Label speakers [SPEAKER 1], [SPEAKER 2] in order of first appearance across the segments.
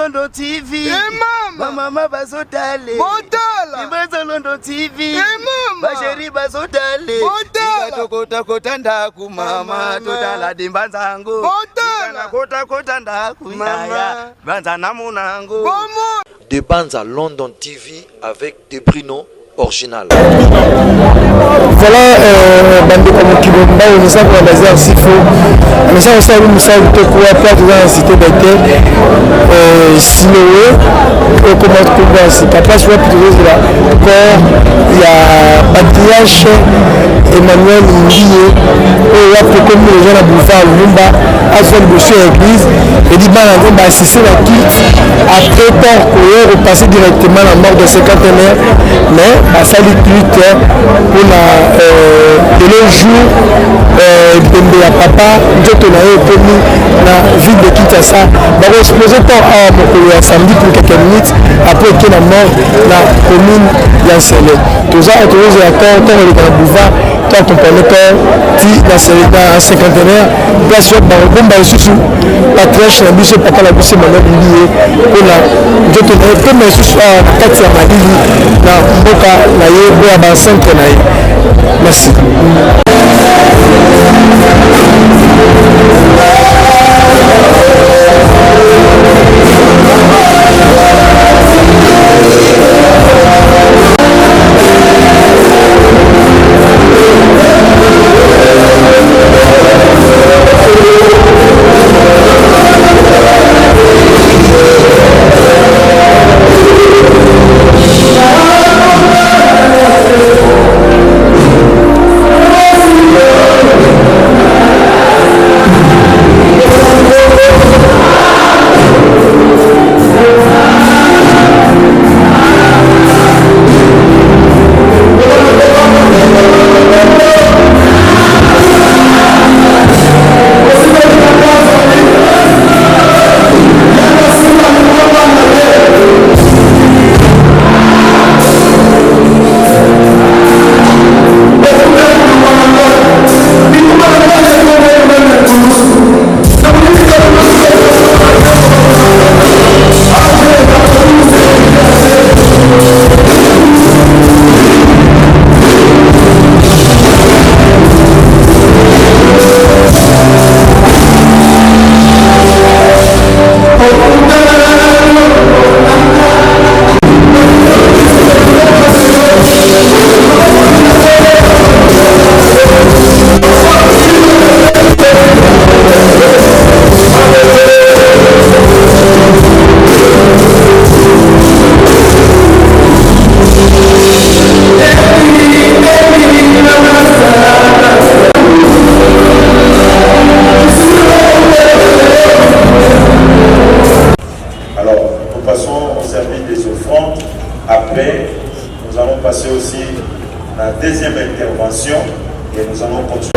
[SPEAKER 1] London TV. Mama basotale. Ibaza London TV. Basheri basotale. Kota ndaku mama totala dimbanzangu. Kota ndaku mama banza namunangu.
[SPEAKER 2] De Banza London TV avec des Bruno original.
[SPEAKER 3] Voilà, bande comme Kibomba, on sait qu'on a basé à Sifo. Mais ça, on sait que nous sommes pour apporter dans la cité d'Athènes. Siloé, au commande Kuba, c'est papa, je vois plutôt là. Encore, il y a Patriarche Emmanuel Ndiye, et là, pour comme les gens à Boulevard Lumba, à son boucher à l'église, et dit, on va assister la quitte après temps qu'on repasser directement la mort de 50aire, mais à sa lutte pour le jour de papa, je la ville de Kinshasa. On va exposer tant samedi pour quelques minutes après qu'il est mort la commune d'Yansele. Tout ça, on trouve encore quand on est dans le boulevard, tant qu'on peut le dans 50aire, place sur Barobomba et Soussou, la trèche, la bouche, papa, la bouche, mon homme lié, pour la je te dis, comme je suis à Katia Madili, la Boka, la Yébo, à Bansan, merci.
[SPEAKER 4] Après, nous allons passer aussi à la deuxième intervention et nous allons continuer.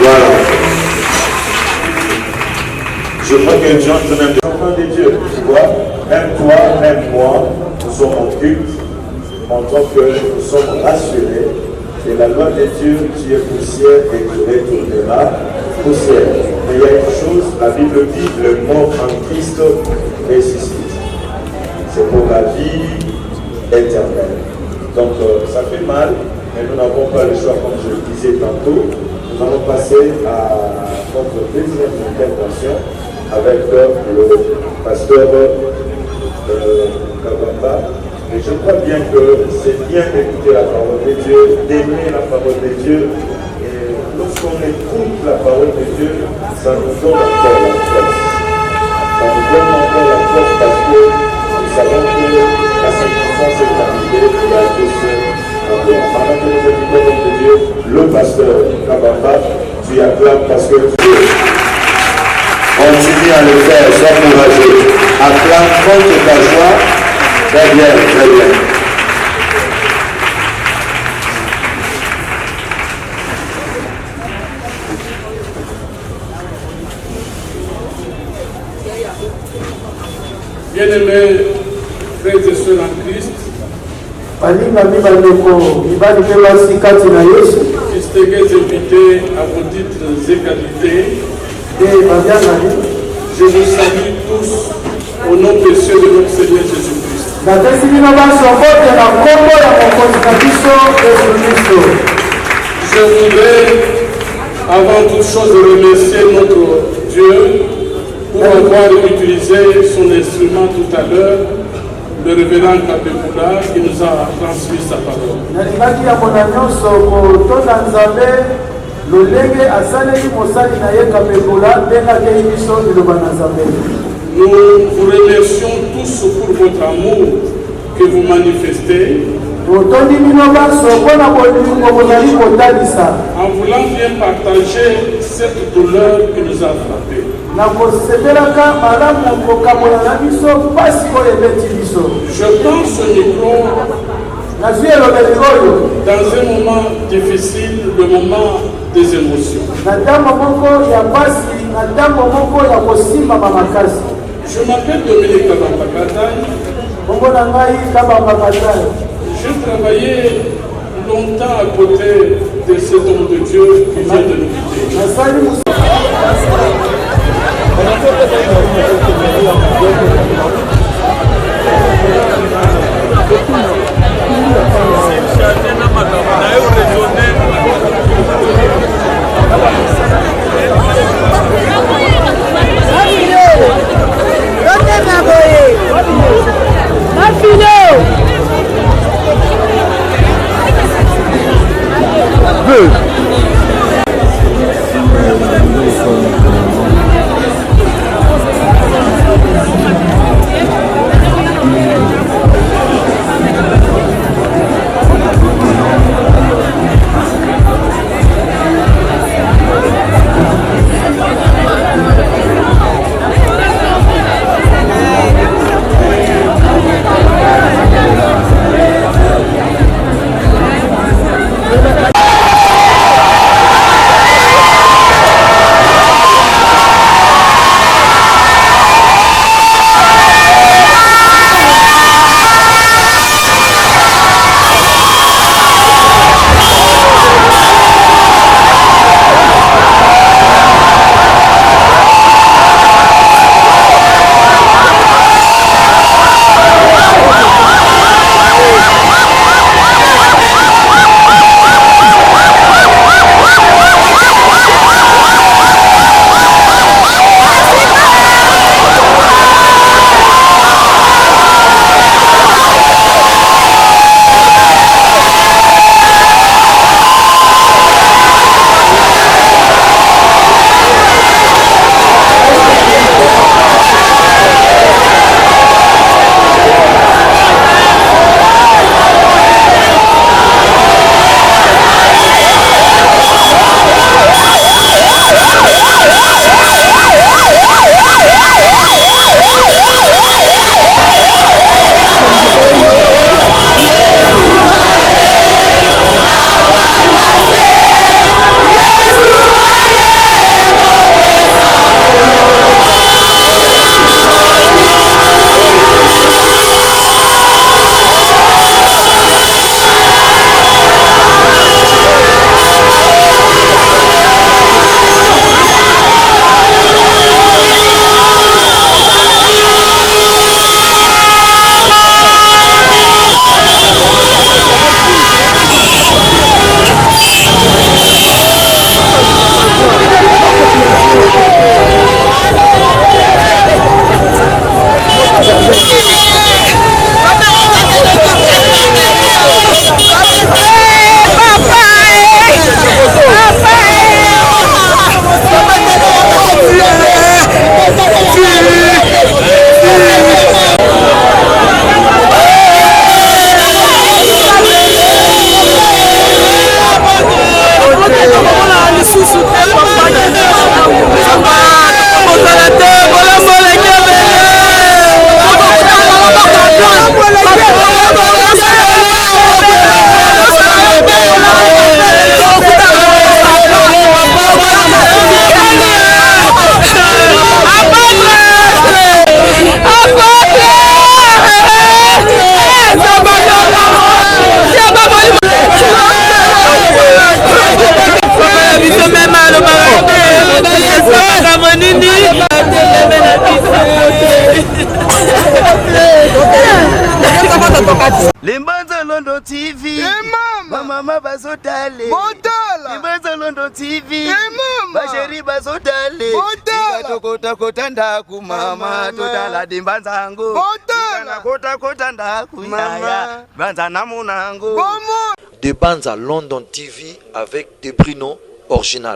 [SPEAKER 4] Voilà. Je crois que Jean, quand même, des enfants de Dieu, tu vois, même toi, même moi, nous sommes en culte, en tant que nous sommes rassurés, et la loi de Dieu qui est poussière et qui retournera poussière. Mais il y a une chose, la Bible dit, le mort en Christ ressuscite. C'est pour la vie éternelle. Donc ça fait mal, mais nous n'avons pas le choix, comme je le disais tantôt. Nous allons passer à notre deuxième intervention avec le pasteur Kabamba. Et je crois bien que c'est bien d'écouter la parole de Dieu, d'aimer la parole de Dieu. Et lorsqu'on écoute la parole de Dieu, ça nous donne encore la force. Ça nous donne encore la force parce que nous savons que la circonstance est arrivée et à Dieu seul. Pendant que nous écoutons de Dieu, le pasteur Kabamba, tu acclames parce que Dieu continue à le faire, sois courageux. Acclame contre ta joie. Très bien, très bien.
[SPEAKER 5] Bien-aimés frères et sœurs en Christ, distingués invités à vos titres et qualités, je vous salue tous au nom précieux de notre Seigneur Jésus-Christ. Je voudrais avant toute chose remercier notre Dieu pour avoir utilisé son instrument tout à l'heure, le révérend Kabekula, qui nous a transmis sa parole. Nous vous remercions tous pour votre amour que vous manifestez en voulant bien partager cette douleur qui nous a frappés. Je pense au micro dans un moment difficile, le moment des émotions. Je m'appelle Dominique Kabambakataï. J'ai travaillé longtemps à côté de cet homme de Dieu qui vient de nous quitter.
[SPEAKER 1] London TV. Mama bazotale. Dimbanza London TV. Basheri bazotale. Kota kota ndaku mama totala dimbanza ngo. Kota kota ndaku mama banza namunango.
[SPEAKER 2] De Banza London TV avec des Bruno original.